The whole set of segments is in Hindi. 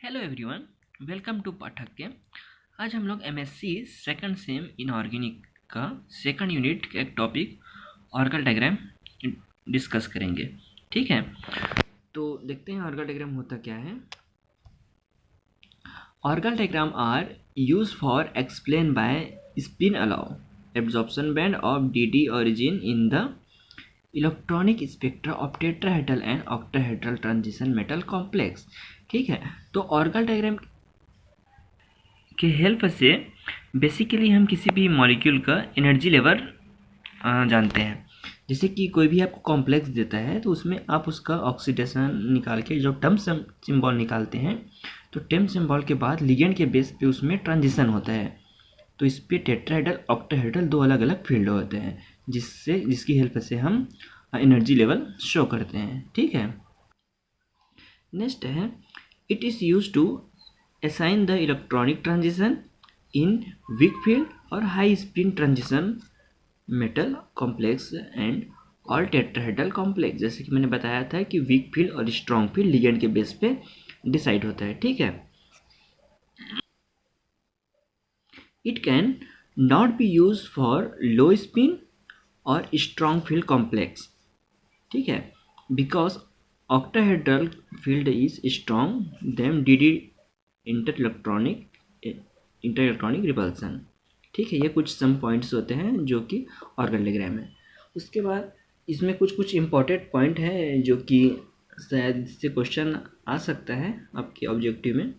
हेलो एवरीवन, वेलकम टू पाठक। आज हम लोग एमएससी सेकंड सेम इनऑर्गेनिक का सेकंड यूनिट का एक टॉपिक ऑर्गल डायग्राम डिस्कस करेंगे। ठीक है, तो देखते हैं ऑर्गल डायग्राम होता क्या है। Orgel diagram are use for explain by spin allow absorption band of d origin in the electronic spectra of tetrahedral and octahedral transition metal complex. ठीक है, तो ऑर्गल डायग्राम के हेल्प से बेसिकली हम किसी भी मॉलिक्यूल का एनर्जी लेवल जानते हैं। जैसे कि कोई भी आपको कॉम्प्लेक्स देता है तो उसमें आप उसका ऑक्सीडेशन निकाल के जो टर्म सिंबल निकालते हैं, तो टर्म सिंबल के बाद लिगेंड के बेस पे उसमें ट्रांजिशन होता है। तो इस पे टेट्राहेड्रल ऑक्टाहेड्रल दो अलग अलग फील्ड होते हैं जिसकी हेल्प से हम एनर्जी लेवल शो करते हैं। ठीक है, नेक्स्ट है it is use to assign the electronic transition in weak field और high spin transition metal complex and all tetrahedral complex। जैसे कि मैंने बताया था कि weak field और strong field लिगेंड के बेस पे डिसाइड होता है। ठीक है, it can not be used for low spin और strong field complex। ठीक है, because octahedral field is strong then dd inter electronic repulsion. ठीक है, ये कुछ सम पॉइंट्स होते हैं जो कि ऑर्गल डायग्राम है। उसके बाद इसमें कुछ इंपॉर्टेंट पॉइंट है जो कि शायद इससे क्वेश्चन आ सकता है आपके ऑब्जेक्टिव में,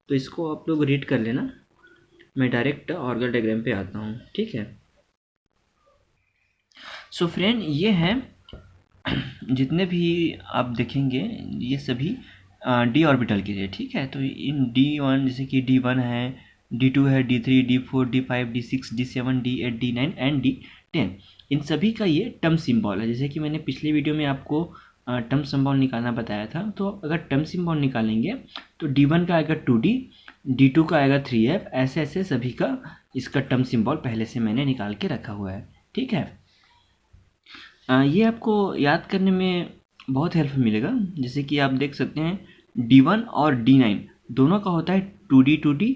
तो इसको आप लोग रीड कर लेना। मैं डायरेक्ट ऑर्गल डायग्राम पे आता हूँ। ठीक है, सो फ्रेंड ये है जितने भी आप देखेंगे ये सभी डी ऑर्बिटल के लिए। ठीक है, तो इन D1 जैसे कि D1 है, D2 है, D3, D4, D5, D6, D7, D8, D9 and D10, इन सभी का ये टर्म सिंबल है। जैसे कि मैंने पिछले वीडियो में आपको टर्म सिंबल निकालना बताया था, तो अगर टर्म सिंबल निकालेंगे तो D1 का आएगा 2D, D2 का आएगा 3F, ऐसे ऐसे सभी का इसका टर्म सिंबल पहले से मैंने निकाल के रखा हुआ है। ठीक है, ये आपको याद करने में बहुत हेल्प मिलेगा। जैसे कि आप देख सकते हैं D1 और D9 दोनों का होता है 2D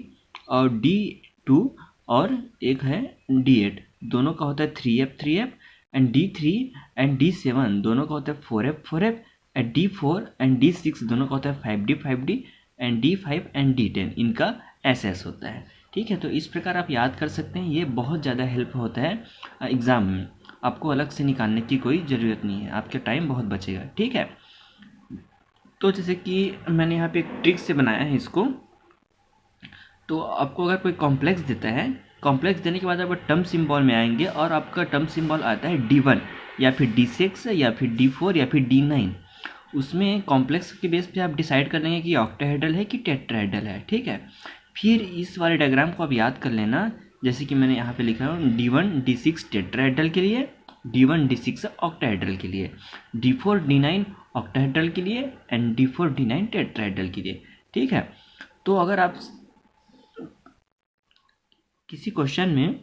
और D2 और एक है D8 दोनों का होता है 3F and D3 and D7 दोनों का होता है 4F and D4 and D6 दोनों का होता है 5D and D5 and D10 इनका SS होता है। ठीक है, तो इस प्रकार आप याद कर सकते हैं। ये बहुत ज़्यादा हेल्प होता है एग्ज़ाम में, आपको अलग से निकालने की कोई ज़रूरत नहीं है, आपके टाइम बहुत बचेगा। ठीक है, तो जैसे कि मैंने यहाँ पे एक ट्रिक से बनाया है इसको। तो आपको अगर कोई कॉम्प्लेक्स देता है, कॉम्प्लेक्स देने के बाद आप टर्म सिंबल में आएंगे और आपका टर्म सिंबल आता है D1 या फिर D6 या फिर D4 या फिर D9, उसमें कॉम्प्लेक्स के बेस पे आप डिसाइड कर लेंगे कि ऑक्टाहेड्रल है कि टेट्राहेड्रल है। ठीक है, फिर इस वाले डायग्राम को आप याद कर लेना। जैसे कि मैंने यहाँ पे लिखा है D1 D6 टेट्राहेड्रल के लिए, D1 D6 ऑक्टाहेड्रल के लिए, D4 D9 ऑक्टाहेड्रल के लिए एंड D4 D9 टेट्राहेड्रल के लिए। ठीक है, तो अगर आप किसी क्वेश्चन में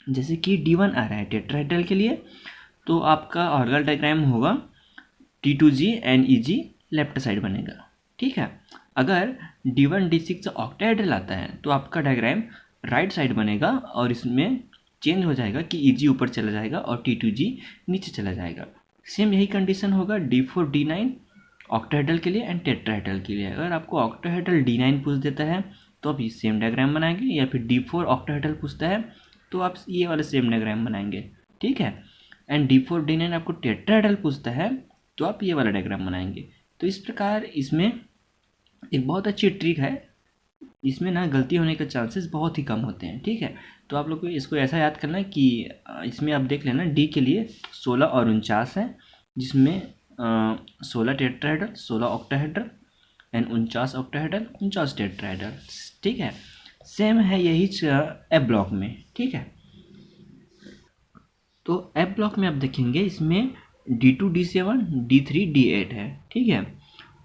जैसे कि D1 आ रहा है टेट्राहेड्रल के लिए, तो आपका ऑर्गल डायग्राम होगा T2G and EG left side बनेगा। ठीक है, अगर D1 D6 ऑक्टाहेड्रल आता है तो आपका डायग्राम राइट साइड बनेगा और इसमें चेंज हो जाएगा कि EG ऊपर चला जाएगा और T2G नीचे चला जाएगा। सेम यही कंडीशन होगा D4 D9 ऑक्टाहेड्रल के लिए एंड टेट्राहेड्रल के लिए। अगर आपको ऑक्टाहेड्रल D9 पूछ देता है तो आप ये सेम डायग्राम बनाएंगे, या फिर D4 ऑक्टाहेड्रल पूछता है तो आप ये वाला सेम डायग्राम बनाएंगे। ठीक है, एंड D4 D9 आपको टेट्राहेड्रल पूछता है तो आप ये वाला डायग्राम बनाएंगे। तो इस प्रकार इसमें एक बहुत अच्छी ट्रिक है, इसमें ना गलती होने के चांसेस बहुत ही कम होते हैं। ठीक है, तो आप लोग को इसको ऐसा याद करना है कि इसमें आप देख लेना D के लिए 16 और 49 है, जिसमें 16 tetrahedral 16 octahedral and 49 octahedral 49 tetrahedral. ठीक है, सेम है यही F ब्लॉक में। ठीक है, तो F ब्लॉक में आप देखेंगे इसमें D2 D7 D3 D8 है। ठीक है,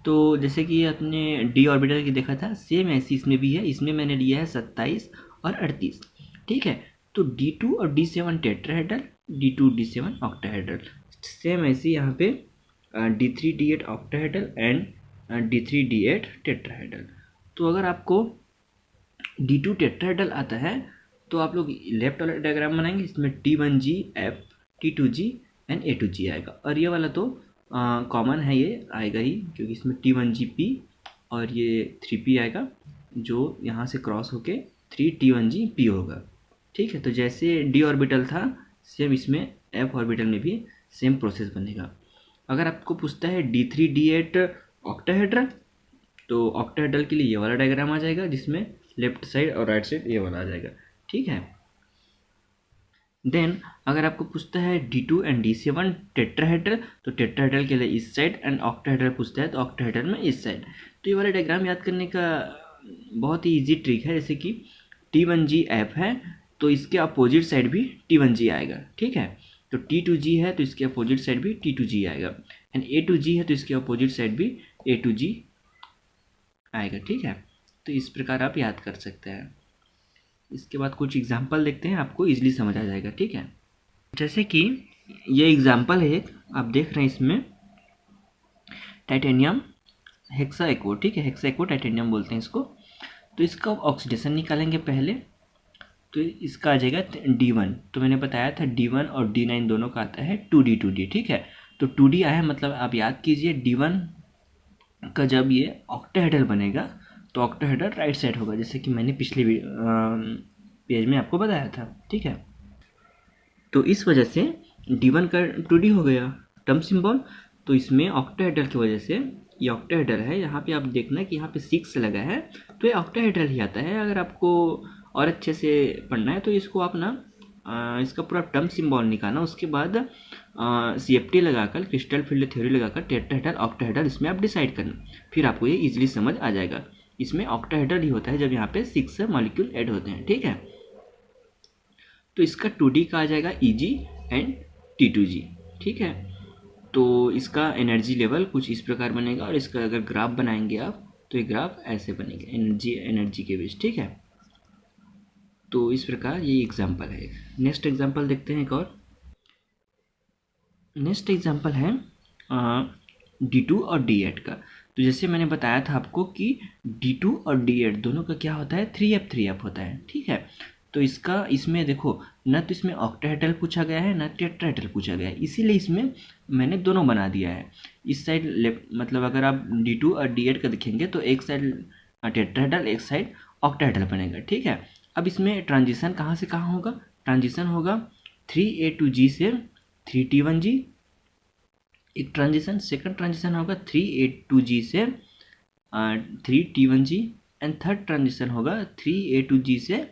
तो जैसे कि आपने D ऑर्बिटल की देखा था, सेम ऐसी इसमें भी है। इसमें मैंने लिया है 27 और 38। ठीक है, तो D2 और D7 tetrahedral, D2 D7 octahedral. Same ऐसी यहाँ पे D3 D8 octahedral and D3D8 tetrahedral. तो अगर आपको D2 टेट्राहेड्रल आता है तो आप लोग लेफ्ट वाला डायग्राम बनाएंगे, इसमें T1G F, T2G and A2G आएगा। और ये वाला तो कॉमन है, ये आएगा ही क्योंकि इसमें T1G P और ये 3P आएगा, जो यहाँ से क्रॉस होके 3T1G P होगा। ठीक है, तो जैसे D ऑर्बिटल था सेम इसमें F ऑर्बिटल में भी सेम प्रोसेस बनेगा। अगर आपको पूछता है D3D8 ऑक्टाहेड्रल, तो ऑक्टाहेड्रल के लिए ये वाला डायग्राम आ जाएगा, जिसमें लेफ्ट साइड और राइट साइड ये वाला आ जाएगा। ठीक है, देन अगर आपको पूछता है D2 एंड D7 टेट्राहेड्रल, तो टेट्राहेड्रल के लिए इस साइड, एंड ऑक्टाहेड्रल पूछता है तो ऑक्टाहेड्रल में इस साइड। तो ये वाला डायग्राम याद करने का बहुत ही इजी ट्रिक है। जैसे कि T1G F है तो इसके अपोजिट साइड भी T1G आएगा। ठीक है, तो T2G है तो इसके अपोजिट साइड भी T2G आएगा, एंड A2G है तो इसके अपोजिट साइड भी A2G आएगा। ठीक है, तो इस प्रकार आप याद कर सकते हैं। इसके बाद कुछ एग्जाम्पल देखते हैं, आपको इजीली समझ आ जाएगा। ठीक है, जैसे कि ये एग्जाम्पल है, आप देख रहे हैं इसमें टाइटेनियम हेक्साएक्वो। ठीक है, हेक्साएक्वो टाइटेनियम बोलते हैं इसको। तो इसका ऑक्सीडेशन निकालेंगे पहले, तो इसका आ जाएगा D1। तो मैंने बताया था D1 और D9 दोनों का आता है 2D। ठीक है, तो 2D आया मतलब आप याद कीजिए D1 का जब ये ऑक्टाहेड्रल बनेगा तो ऑक्टाहेड्रल राइट साइड होगा, जैसे कि मैंने पिछले पेज में आपको बताया था। ठीक है, तो इस वजह से D1 का 2D हो गया टर्म सिंबल। तो इसमें ऑक्टाहेड्रल की वजह से ये ऑक्टाहेड्रल है। यहाँ पे आप देखना कि यहाँ पे 6 लगा है तो ये ऑक्टाहेड्रल ही आता है। अगर आपको और अच्छे से पढ़ना है तो इसको आप ना इसका पूरा टर्म सिंबल निकालना, उसके बाद CFT लगाकर, क्रिस्टल फील्ड थ्योरी लगाकर टेट्राहेड्रल ऑक्टाहेड्रल इसमें आप डिसाइड करना, फिर आपको ये इजीली समझ आ जाएगा। इसमें ऑक्टाहेड्रल ही होता है जब यहाँ पे 6 मॉलिक्यूल ऐड होते हैं। ठीक है, तो इसका 2D का आ जाएगा EG एंड T2G। ठीक है, तो इसका एनर्जी लेवल कुछ इस प्रकार बनेगा, और इसका अगर ग्राफ बनाएंगे आप तो ये ग्राफ ऐसे बनेगा एनर्जी के बीच। ठीक है, तो इस प्रकार ये एग्जाम्पल है। नेक्स्ट एग्जाम्पल देखते हैं एक और। नेक्स्ट एग्जाम्पल है D2 और D8 का। तो जैसे मैंने बताया था आपको कि D2 और D8 दोनों का क्या होता है, 3F होता है। ठीक है, तो इसमें देखो न तो इसमें ऑक्टाहेड्रल पूछा गया है न टेट्राहेड्रल पूछा गया है, इसीलिए इसमें मैंने दोनों बना दिया है। इस साइड लेफ्ट, मतलब अगर आप D2 और D8 का देखेंगे तो एक साइड टेट्राहेड्रल एक साइड ऑक्टाहेड्रल बनेगा। ठीक है, अब इसमें ट्रांजिशन कहाँ से कहाँ होगा, ट्रांजिशन होगा 3A2G से 3T1G, एक ट्रांजिशन, सेकंड ट्रांजिशन होगा 3A2G से 3T1G, एंड थर्ड ट्रांजिशन होगा 3A2G से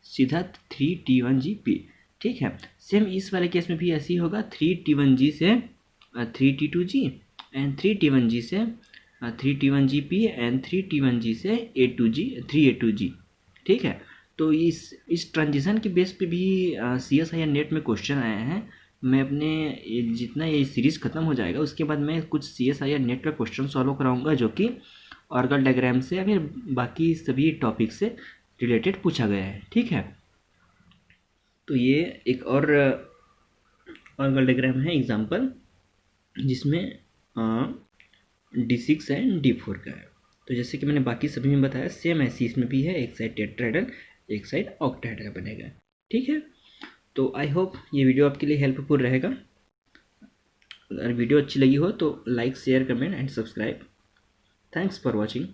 सीधा 3T1GP। ठीक है, सेम इस वाले केस में भी ऐसे ही होगा, 3T1G से 3T2G एंड 3T1G से 3T1GP एंड 3T1G से 3A2G। ठीक है, तो इस ट्रांजिशन के बेस पे भी CSIR नेट में क्वेश्चन आए हैं। मैं अपने जितना ये सीरीज़ ख़त्म हो जाएगा उसके बाद मैं कुछ CSIR नेट का क्वेश्चन सॉल्व कराऊंगा, जो कि ऑर्गल डायग्राम से या फिर बाकी सभी टॉपिक से रिलेटेड पूछा गया है। ठीक है, तो ये एक और ऑर्गल डायग्राम है एग्जाम्पल, जिसमें D6 एंड D4 का है। तो जैसे कि मैंने बाकी सभी में बताया सेम ऐसी इसमें भी है, एक साइड टेट्राहेड्रल एक साइड ऑक्टाहेड्रल बनेगा। ठीक है, तो आई होप ये वीडियो आपके लिए हेल्पफुल रहेगा। अगर वीडियो अच्छी लगी हो तो like, share, comment and subscribe. Thanks for watching.